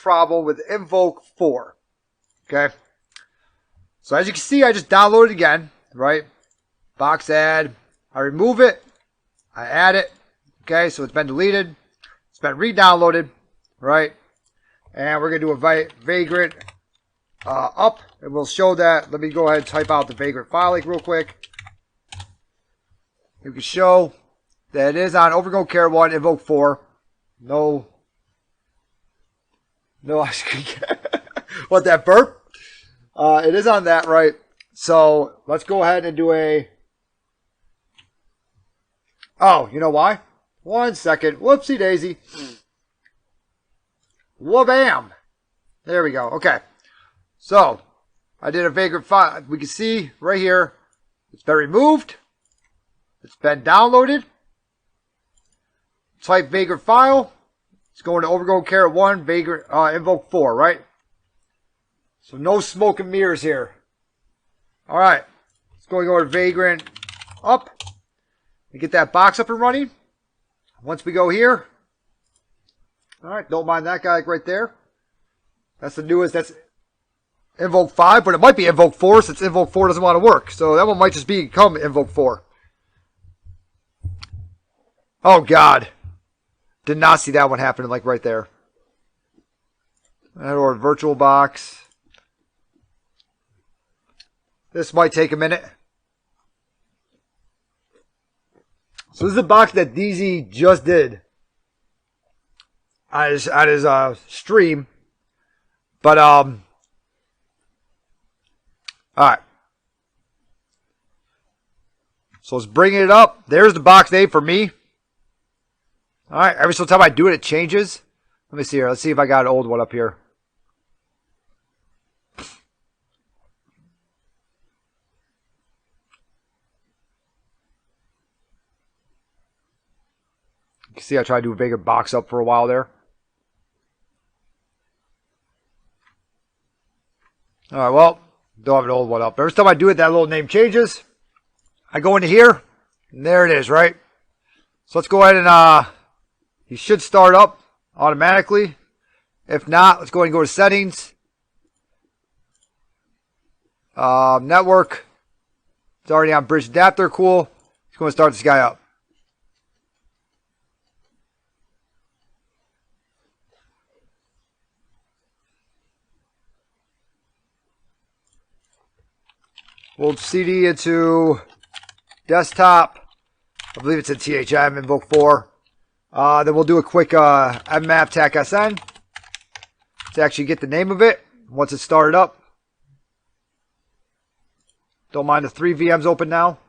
problem with invoke 4. Okay. So as you can see, I just downloaded it again, right? Box add. I remove it. I add it. Okay, so it's been deleted. It's been re-downloaded, right? And we're going to do a vagrant up. And we'll show that. Let me go ahead and type out the vagrant file link real quick. You can show that it is on overgo care 1, invoke 4. No. What, that burp? It is on that, right? So let's go ahead and do a... Oh, you know why? 1 second. Whoopsie daisy. Wha-bam. There we go. Okay. So I did a vagrant file. We can see right here. It's been removed. It's been downloaded. Type vagrant file. It's going to overgo care 1, vagrant invoke 4, right? So no smoke and mirrors here. All right. Let's go to vagrant up. And get that box up and running. Once we go here. All right. Don't mind that guy right there. That's the newest. That's invoke 5, but it might be invoke 4 since invoke 4 doesn't want to work. So that one might just become invoke 4. Oh, God. Did not see that one happening like right there. Or virtual box. This might take a minute. So this is the box that DZ just did on his stream. But all right. So let's bring it up. There's the box name for me. All right. Every single time I do it, it changes. Let me see here. Let's see if I got an old one up here. You can see I tried to do a bigger box up for a while there. All right. Well, don't have an old one up. Every time I do it, that little name changes. I go into here, and there it is, right? So let's go ahead and he should start up automatically. If not, let's go ahead and go to settings. Network. It's already on bridge adapter. Cool. Let's go and start this guy up. We'll CD into desktop. I believe it's in THM, invoke 4. Then we'll do a quick mmap tac SN to actually get the name of it once it's started up. Don't mind the 3 VMs open now.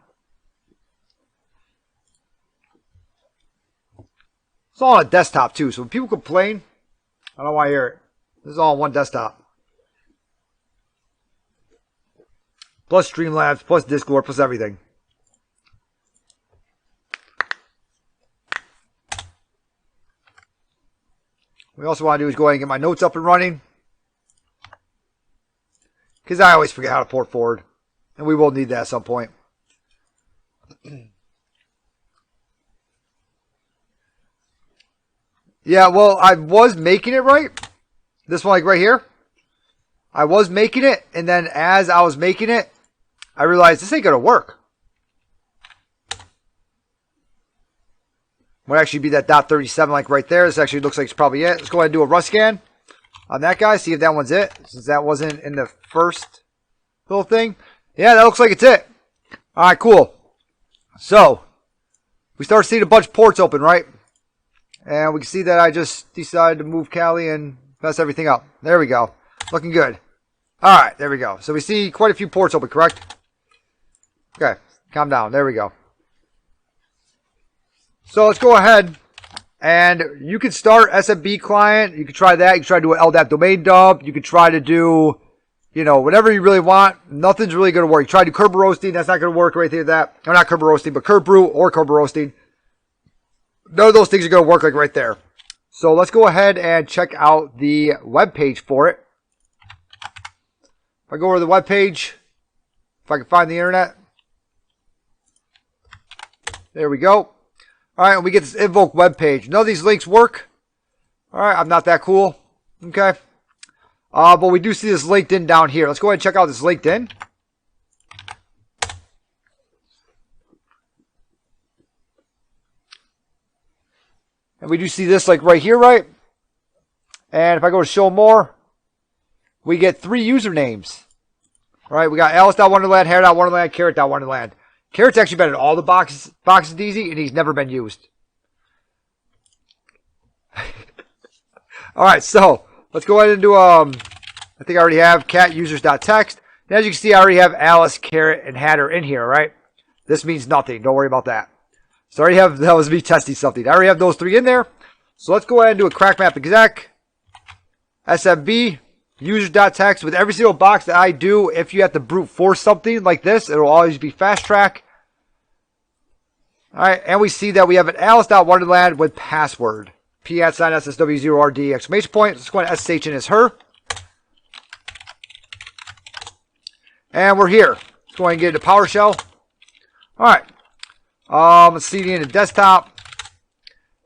It's all on a desktop too, so when people complain, I don't want to hear it. This is all on one desktop. Plus Streamlabs, plus Discord, plus everything. What we also want to do is go ahead and get my notes up and running. Because I always forget how to port forward. And we will need that at some point. Yeah, well, I was making it right. This one, like right here. I was making it. And then as I was making it, I realized this ain't going to work. Would actually be that .37 like right there. This actually looks like it's probably it. Let's go ahead and do a rust scan on that guy. See if that one's it. Since that wasn't in the first little thing. Yeah, that looks like it's it. Alright, cool. So, we start seeing a bunch of ports open, right? And we can see that I just decided to move Kali and mess everything up. There we go. Looking good. Alright, there we go. So we see quite a few ports open, correct? Okay, calm down. There we go. So let's go ahead and you can start SMB client. You can try that. You can try to do an LDAP domain dump. You can try to do, you know, whatever you really want. Nothing's really going to work. You try to do Kerber roasting. That's not going to work right there. That, or not Kerber roasting, but Kerb brew or Kerber roasting. None of those things are going to work like right there. So let's go ahead and check out the web page for it. If I go over to the web page, if I can find the internet. There we go. All right, and we get this invoke web page. None of these links work. All right, I'm not that cool. Okay, But we do see this LinkedIn down here. Let's go ahead and check out this LinkedIn. And we do see this like right here, right? And if I go to show more, we get 3 usernames. All right, we got Alice.Wonderland, Hair.Wonderland, Carrot.Wonderland. Carrot's actually been in all the boxes DZ, and he's never been used. All right, so let's go ahead and do, I think I already have cat users.text. And as you can see, I already have Alice, Carrot, and Hatter in here, right? This means nothing. Don't worry about that. So I already have, that was me testing something. I already have those 3 in there. So let's go ahead and do a crack-map-exec, SMB, users.text. With every single box that I do, if you have to brute force something like this, it will always be fast track. All right, and we see that we have an Alice.Wonderland with password. P@SSW0RD exclamation point. Let's go ahead and SSH in as her. And we're here. Let's go ahead and get into PowerShell. All right. Let's CD in the desktop.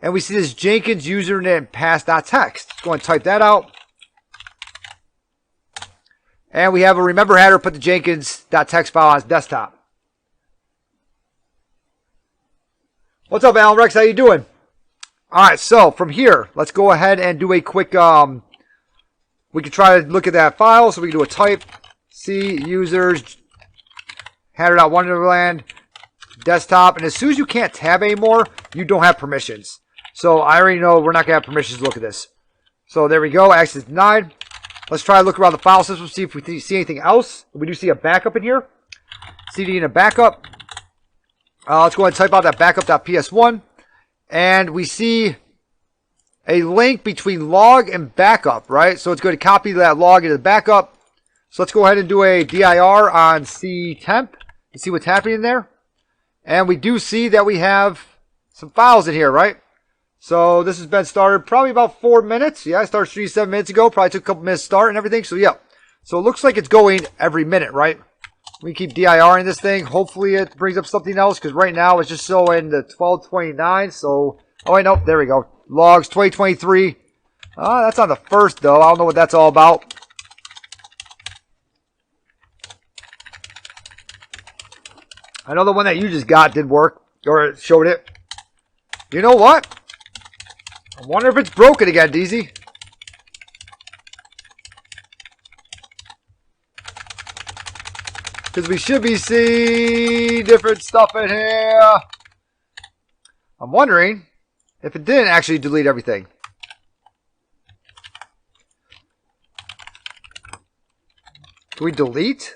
And we see this Jenkins username pass.txt. Let's go ahead and type that out. And we have a remember header, put the Jenkins.txt file on his desktop. What's up, Alan Rex? How you doing? All right, so from here, let's go ahead and do a quick, we can try to look at that file. So we can do a type, C, users, header.wonderland, desktop. And as soon as you can't tab anymore, you don't have permissions. So I already know we're not going to have permissions to look at this. So there we go, access denied. Let's try to look around the file system, see if we see anything else. We do see a backup in here. CD in a backup. Let's go ahead and type out that backup.ps1. And we see a link between log and backup, right? So it's going to copy that log into the backup. So let's go ahead and do a dir on ctemp and see what's happening there. And we do see that we have some files in here, right? So this has been started probably about 4 minutes. Yeah, I started 3-7 minutes ago. Probably took a couple minutes to start and everything. So yeah. So it looks like it's going every minute, right? We keep DIRing this thing. Hopefully it brings up something else, because right now it's just showing the 1229. So, oh wait, nope, there we go. Logs 2023. That's on the first though. I don't know what that's all about. I know the one that you just got did work, or it showed it. You know what? I wonder if it's broken again, DZ. Because we should be seeing different stuff in here. I'm wondering if it didn't actually delete everything. Can we delete?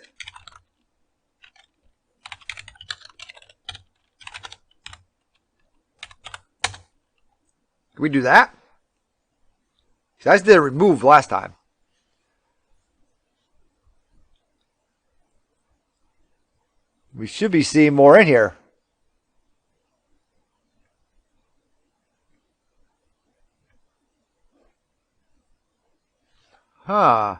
Can we do that? I just did a remove last time. We should be seeing more in here. Huh.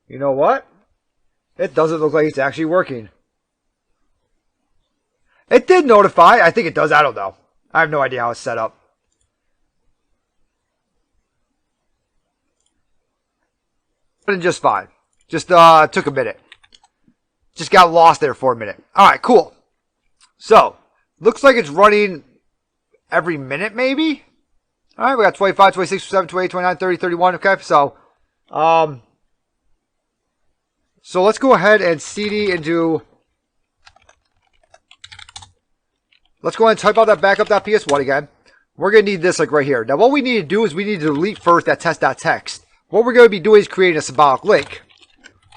You know what? It doesn't look like it's actually working. It did notify. I think it does. I don't know. I have no idea how it's set up. Just fine. Just took a minute. Just got lost there for a minute. Alright, cool. So, looks like it's running every minute maybe. Alright, we got 25, 26, 27, 28, 29, 30, 31. Okay, so let's go ahead and CD into... Let's go ahead and type out that backup.ps1 again. We're going to need this like right here. Now what we need to do is we need to delete first that test.txt. What we're going to be doing is creating a symbolic link.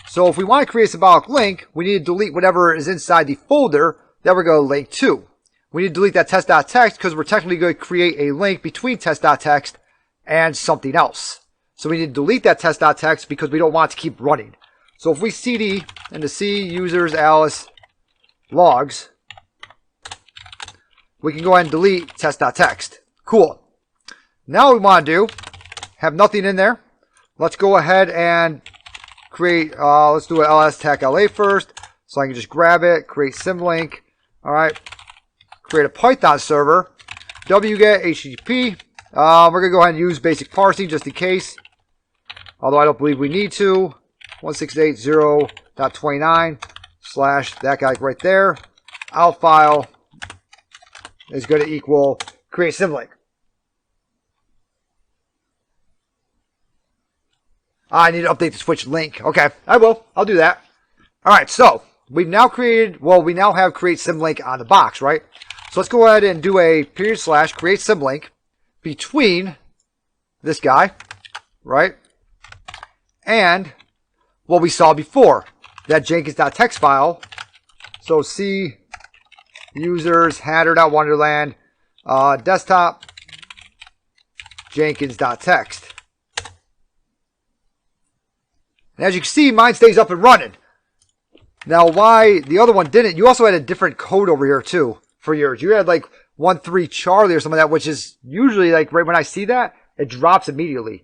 So if we want to create a symbolic link, we need to delete whatever is inside the folder that we're going to link to. We need to delete that test.txt because we're technically going to create a link between test.txt and something else. So we need to delete that test.txt because we don't want it to keep running. So if we cd into C users Alice logs, we can go ahead and delete test.txt. Cool. Now what we want to do, have nothing in there. Let's go ahead and create, let's do an ls-tech-la first. So I can just grab it, create symlink. All right. Create a Python server. wget HTTP. We're going to go ahead and use basic parsing just in case. Although I don't believe we need to. 168.0.29 / that guy right there. Out file is going to equal create Symbolic. I need to update the switch link. Okay, I will. I'll do that. All right, so we've now created, well, we now have create Symbolic on the box, right? So let's go ahead and do a / create Symbolic between this guy, right? And what we saw before, that Jenkins.txt file. So C users header.wonderland desktop Jenkins.txt. And as you can see, mine stays up and running. Now, why the other one didn't, you also had a different code over here too for yours. You had like 13 Charlie or something like that, which is usually like right when I see that, it drops immediately.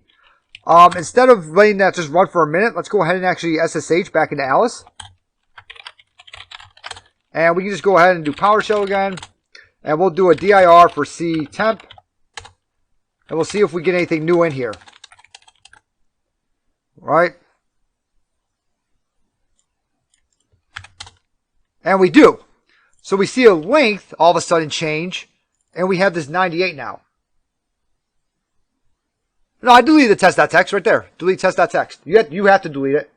Instead of letting that just run for a minute, let's go ahead and actually SSH back into Alice. And we can just go ahead and do PowerShell again. And we'll do a dir for C temp. And we'll see if we get anything new in here. Right? And we do. So we see a length all of a sudden change. And we have this 98 now. No, I deleted the test.txt right there. Delete test.txt. You have to delete it.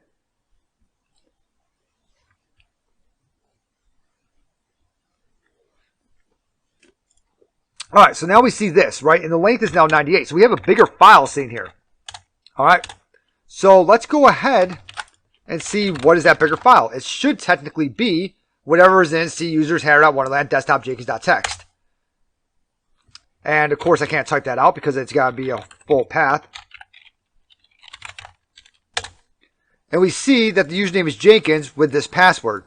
All right, so now we see this, right? And the length is now 98. So we have a bigger file sitting here. All right. So let's go ahead and see what is that bigger file. It should technically be whatever is in C users header.wonderland desktop Jenkins.txt. And of course, I can't type that out because it's got to be a full path. And we see that the username is Jenkins with this password.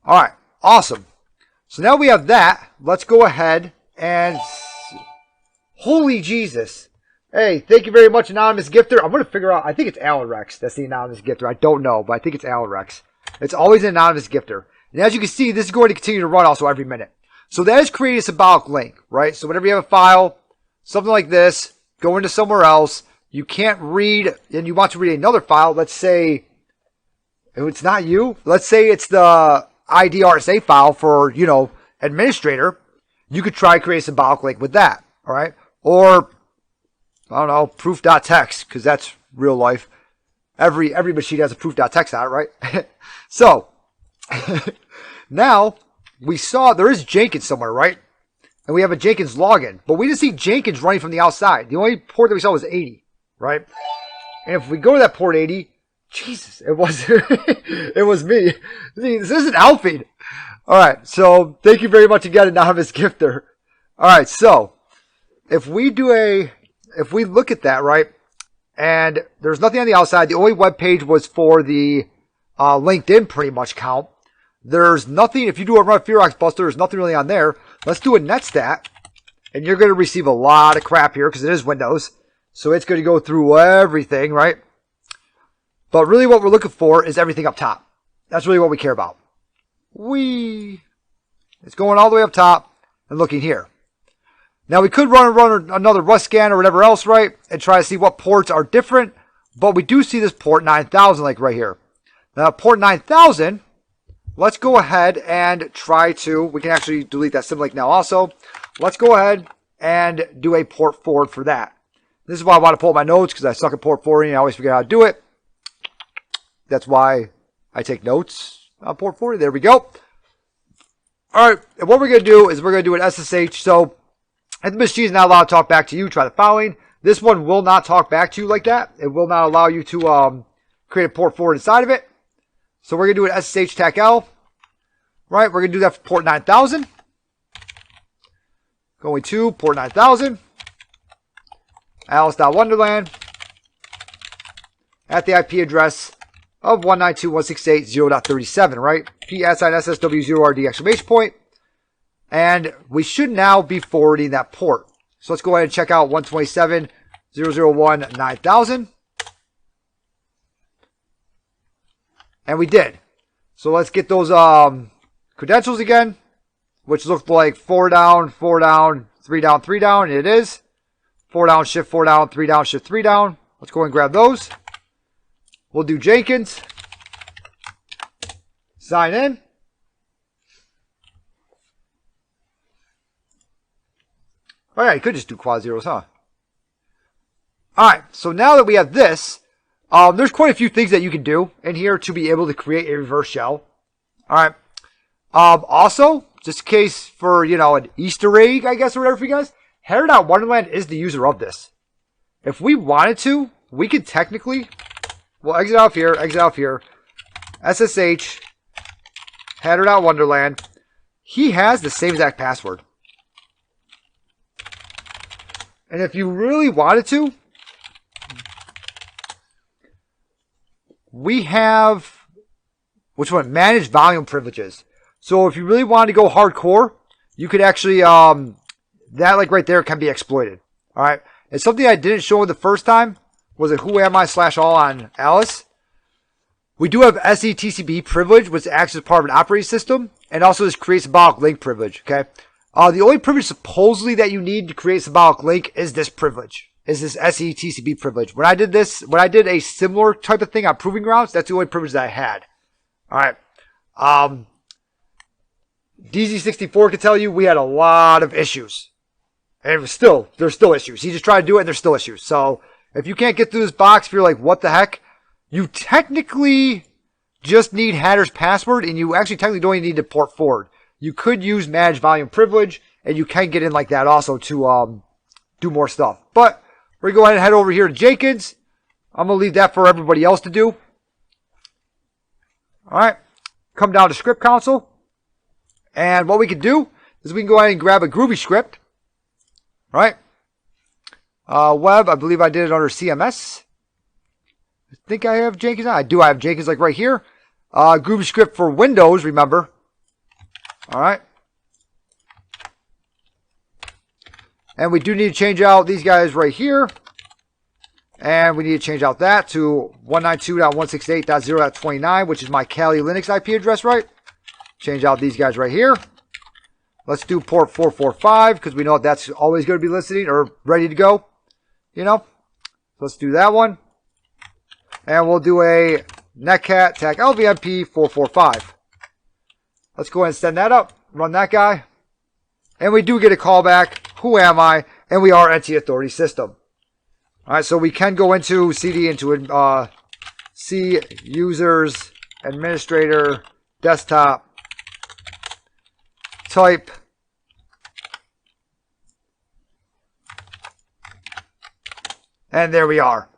All right, awesome. So now we have that. Let's go ahead and... Holy Jesus. Hey, thank you very much, Anonymous Gifter. I'm going to figure out... I think it's Alan Rex. That's the Anonymous Gifter. I don't know, but I think it's Alan Rex. It's always an Anonymous Gifter. And as you can see, this is going to continue to run also every minute. So that is creating a symbolic link, right? So whenever you have a file, something like this, go into somewhere else, you can't read, and you want to read another file, let's say, if it's not you, let's say it's the IDRSA file for, you know, administrator, you could try to create a symbolic link with that, all right? Or, I don't know, proof.txt, because that's real life. Every machine has a proof.txt on it, right? So, now, we saw there is Jenkins somewhere, right? And we have a Jenkins login. But we didn't see Jenkins running from the outside. The only port that we saw was 80, right? And if we go to that port 80, Jesus, it was it was me. This isn't Alfie. All right, so thank you very much again, Anonymous Gifter. All right, so if we look at that, right, and there's nothing on the outside. The only web page was for the LinkedIn pretty much count. There's nothing, if you do a run Ferox Buster, there's nothing really on there. Let's do a netstat, and you're going to receive a lot of crap here because it is Windows. So it's going to go through everything, right? But really what we're looking for is everything up top. That's really what we care about. It's going all the way up top and looking here. Now we could run another Rust scan or whatever else, right? And try to see what ports are different. But we do see this port 9000 like right here. Now port 9000, let's go ahead and try to, we can actually delete that Symbolic now also. Let's go ahead and do a port forward for that. This is why I want to pull up my notes because I suck at port forwarding and I always forget how to do it. That's why I take notes on port forwarding. There we go. All right, and what we're going to do is we're going to do an SSH. So if the machine is not allowed to talk back to you, try the following. This one will not talk back to you like that. It will not allow you to create a port forward inside of it. So we're going to do an SSH TAC L. Right, we're going to do that for port 9000. Going to port 9000. Alice.Wonderland. At the IP address of 192.168.0.37, right? PSINSSW0RD exclamation point. And we should now be forwarding that port. So let's go ahead and check out 127.001.9000. And we did. So let's get those credentials again, which looked like 4 down, 4 down, 3 down, 3 down. It is 4 down, shift 4 down, 3 down, shift 3 down. Let's go and grab those. We'll do Jenkins. Sign in. Oh yeah, you could just do quad zeros, huh? Alright, so now that we have this, there's quite a few things that you can do in here to be able to create a reverse shell. Alright. Also, just in case for, an Easter egg, I guess, or whatever for you guys, header.wonderland is the user of this. If we wanted to, we could technically, we'll exit out of here, SSH, header.wonderland. He has the same exact password. And if you really wanted to, we have, which one? Manage volume privileges. So if you really wanted to go hardcore, you could actually, that like right there can be exploited. All right. And something I didn't show the first time was a whoami/all on Alice. We do have SETCB privilege, which acts as part of an operating system, and also this create symbolic link privilege. Okay. The only privilege supposedly that you need to create symbolic link is this privilege. Is this SETCB privilege. When I did a similar type of thing on Proving Grounds, that's the only privilege that I had. Alright. DZ64 can tell you we had a lot of issues. And there's still issues. He just tried to do it and there's still issues. So, if you can't get through this box, if you're like, what the heck? You technically just need header's password, and you actually technically don't even need to port forward. You could use manage volume privilege, and you can get in like that also to do more stuff. But we're going to go ahead and head over here to Jenkins. I'm going to leave that for everybody else to do. All right. Come down to script console. And what we can do is we can go ahead and grab a Groovy script. All right. Web, I believe I did it under CMS. I think I have Jenkins. I do. I have Jenkins like right here. Groovy script for Windows, remember. All right. And we do need to change out these guys right here. And we need to change out that to 192.168.0.29, which is my Kali Linux IP address, right? Change out these guys right here. Let's do port 445 because we know that's always going to be listening or ready to go. Let's do that one. And we'll do a netcat tag LVMP 445. Let's go ahead and send that up. Run that guy. And we do get a callback. Who am I? And we are NT Authority System. Alright, so we can go into CD into C users, administrator, desktop, type, and there we are.